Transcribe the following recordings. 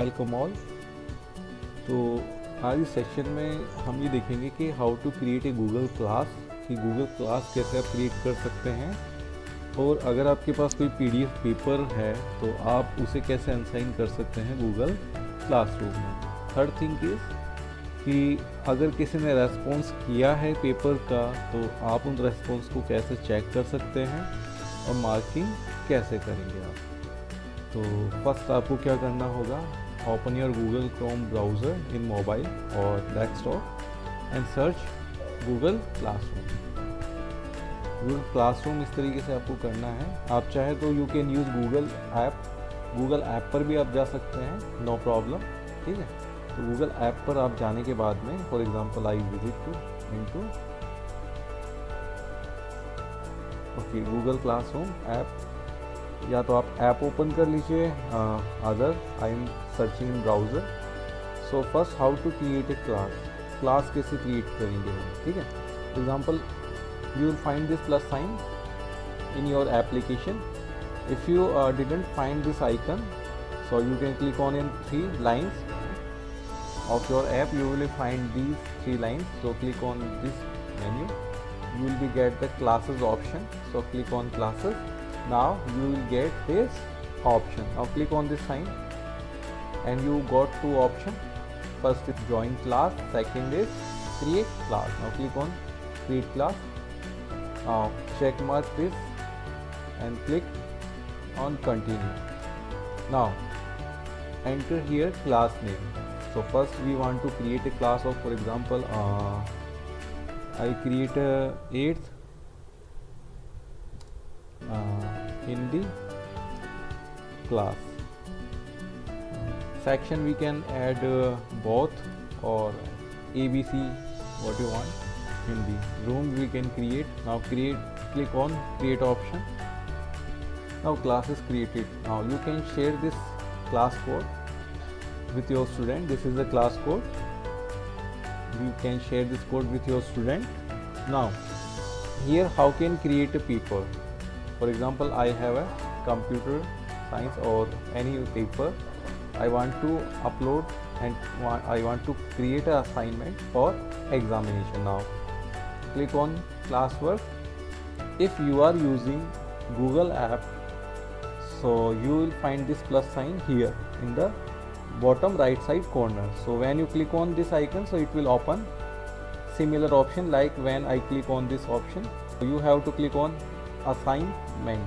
Welcome all. तो आज इस सेशन में हम ये देखेंगे कि how to create a Google class, कि गूगल क्लास कैसे आप क्रिएट कर सकते हैं, और अगर आपके पास कोई पीडीएफ पेपर है तो आप उसे कैसे अनसाइन कर सकते हैं गूगल क्लासरूम में। थर्ड थिंग इज़ कि अगर किसी ने रेस्पॉन्स किया है पेपर का तो आप उन रेस्पॉन्स को कैसे चेक कर सकते हैं और मार्किंग कैसे करेंगे आप। तो फर्स्ट आपको क्या करना होगा, open your Google Chrome browser in mobile और desktop and search Google classroom. Google classroom इस तरीके से आपको करना है। आप चाहे तो you can use Google app पर भी आप जा सकते हैं, नो प्रॉब्लम, ठीक है। तो गूगल ऐप पर आप जाने के बाद में for example I visit into okay Google classroom app, या तो आप ऐप ओपन कर लीजिए, other I am searching in browser. So first how to create a class कैसे क्रिएट करेंगे हम, ठीक है। For example you will find this plus sign in your application. If you didn't find this icon, so you can click on in 3 lines of your app. You will find these 3 lines, so click on this menu. You will be get the classes option, so click on classes. Now you will get this option. Now click on this sign and you got 2 options. First is join class, second is create class. Now click on create class. Now check mark this and click on continue. Now enter here class name. So first we want to create a class of, for example, I create a 8th Hindi class. Section we can add both or ABC, what you want. Hindi. Room we can create. Now click on create option. Now class is created. Now you can share this class code with your student. This is the class code. You can share this code with your student. Now here how can create a paper. For example, I have a computer science or any paper. I want to upload and I want to create an assignment for examination. Now click on classwork. If you are using Google app, so you will find this plus sign here in the bottom right side corner. So when you click on this icon, so it will open similar option like when I click on this option. You have to click on assignment.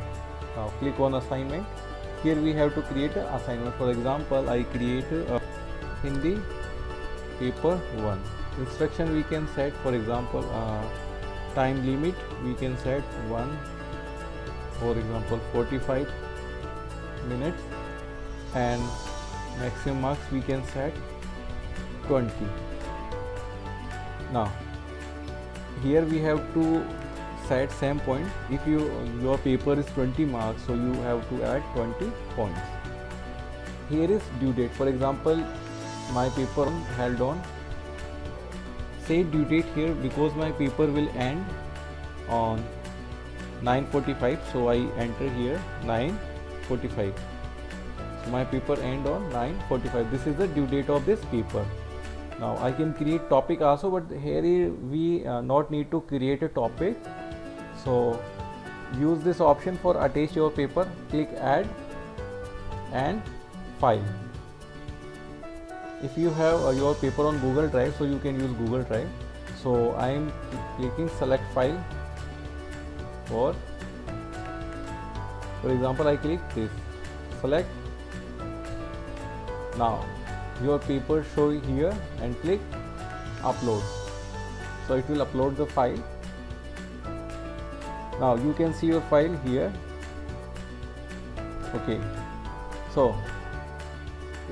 Now click on assignment. Here we have to create an assignment. For example, I create a Hindi paper 1. Instruction we can set, for example, time limit we can set 1, for example 45 minutes, and maximum marks we can set 20. Now here we have to set same point. If your paper is 20 marks, so you have to add 20 points. Here is due date. For example, my paper held on, say due date here because my paper will end on 9:45, so I enter here 9:45. So my paper end on 9:45. This is the due date of this paper. Now I can create topic also, but here we not need to create a topic. So use this option for attach your paper. Click add and file. If you have your paper on Google Drive, so you can use Google Drive. So I am clicking select file. For example, I click this, select. Now your paper show here and click upload. So it will upload the file. Now you can see your file here. Okay. So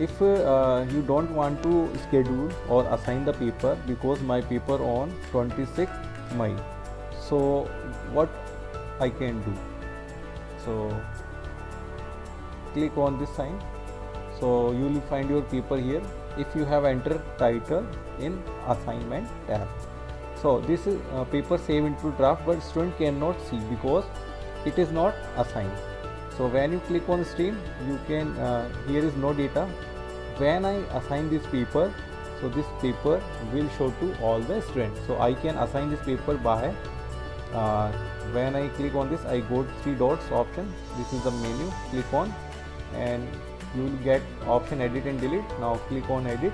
if you don't want to schedule or assign the paper because my paper on 26th May, so what I can do, so click on this sign. So you will find your paper here. If you have entered title in assignment tab, so this is paper save into draft, but student cannot see because it is not assigned. So when you click on stream, you can here is no data, when I assign this paper, so this paper will show to all the students. So I can assign this paper by when I click on this, I go 3 dots option. This is the menu. Click on, and you will get option edit and delete. Now click on edit.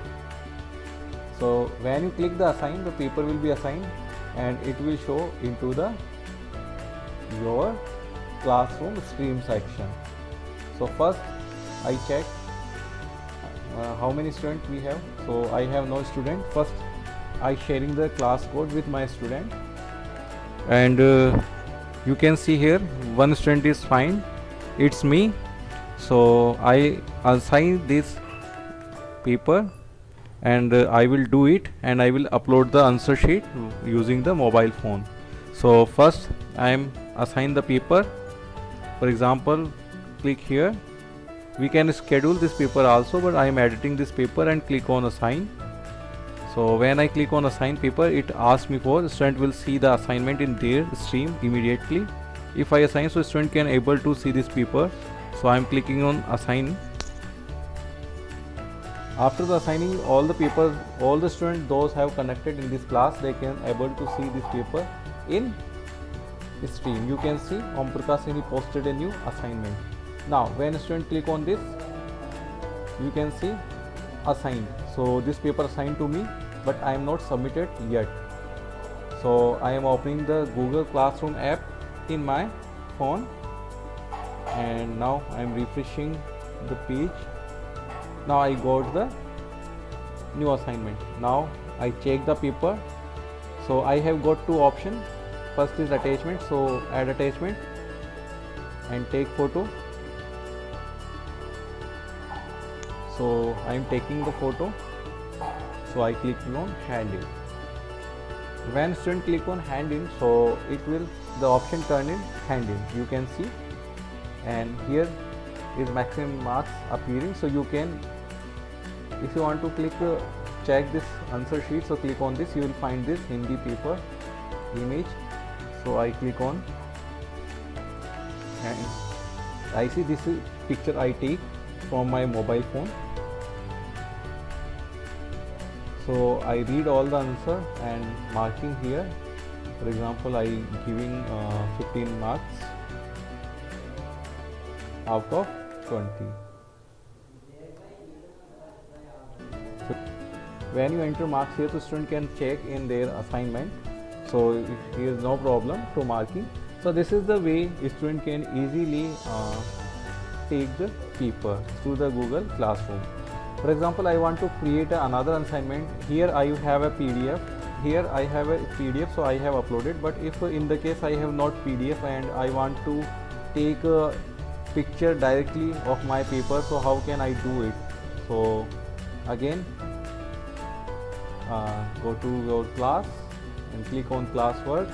So when you click the assign, the paper will be assigned and it will show into the your classroom stream section. So first I check how many students we have. So I have no student. First I sharing the class code with my student, and you can see here one student is fine, it's me. So I assign this paper, and I will do it, and I will upload the answer sheet using the mobile phone. So first I am assign the paper. For example, click here. We can schedule this paper also, but I am editing this paper, and click on assign. So when I click on assign paper, it asks me for student will see the assignment in their stream immediately. If I assign, so student can able to see this paper. So I am clicking on assign. After the assigning all the papers, all the students those have connected in this class, they can able to see this paper in stream. You can see Om Prakash Singh posted a new assignment. Now when a student click on this, you can see assigned. So this paper assigned to me, but I am not submitted yet. So I am opening the Google Classroom app in my phone, and now I am refreshing the page. Now I got the new assignment. Now I check the paper. So I have got 2 options. First is attachment. So add attachment and take photo. So I am taking the photo. So I click on hand in. When student click on hand in, so it will the option turn in hand in. You can see, and here is maximum marks appearing. So you can, if you want to click check this answer sheet, so click on this. You will find this Hindi paper image. So I click on, and I see this is picture I take from my mobile phone. So I read all the answer and marking here. For example, I giving 15 marks out of 20. So when you enter marks here, the student can check in their assignment. So here is no problem to marking. So this is the way a student can easily take the paper through the Google Classroom. For example, I want to create another assignment. Here I have a PDF. Here I have a PDF, so I have uploaded. But if in the case I have not PDF and I want to take a picture directly of my paper, so how can I do it? So again, go to your class and click on classwork,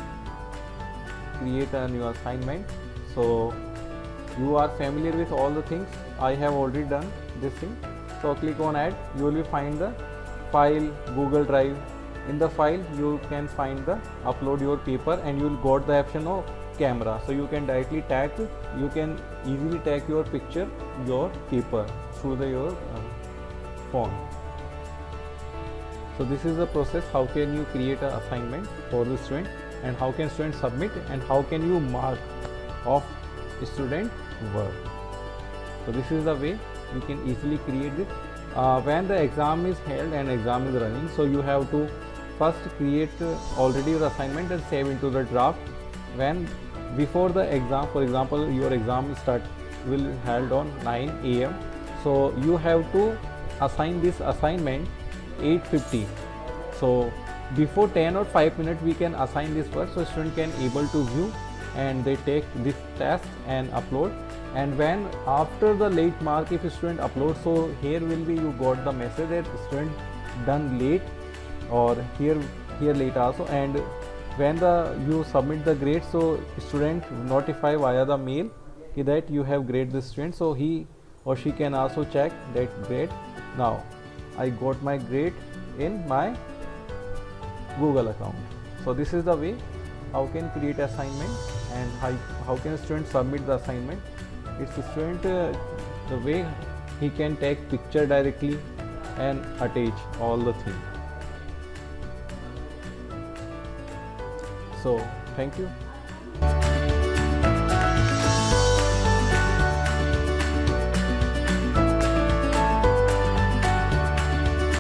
create a new assignment. So you are familiar with all the things. I have already done this thing. So click on add. You will find the file Google Drive. In the file you can find the upload your paper, and you will got the option of camera. So you can directly tag, you can easily tag your picture, your paper through your phone. So this is the process. How can you create an assignment for the student, and how can student submit, and how can you mark of student work. So this is the way you can easily create it. When the exam is held and exam is running, so you have to first create already your assignment and save into the draft. When before the exam, for example, your exam will held on 9 AM, so you have to assign this assignment 8:50. So before 10 or 5 minutes we can assign this work, so student can able to view and they take this test and upload. And when after the late mark, if a student upload, so here will be you got the message that student done late, or here late also. And when you submit the grade, so student notify via the mail that you have grade the student, so he or she can also check that grade. Now I got my grade in my Google account. So this is the way how can create assignment, and how can student submit the assignment. It's the student the way he can take picture directly, and attach all the theme. So thank you.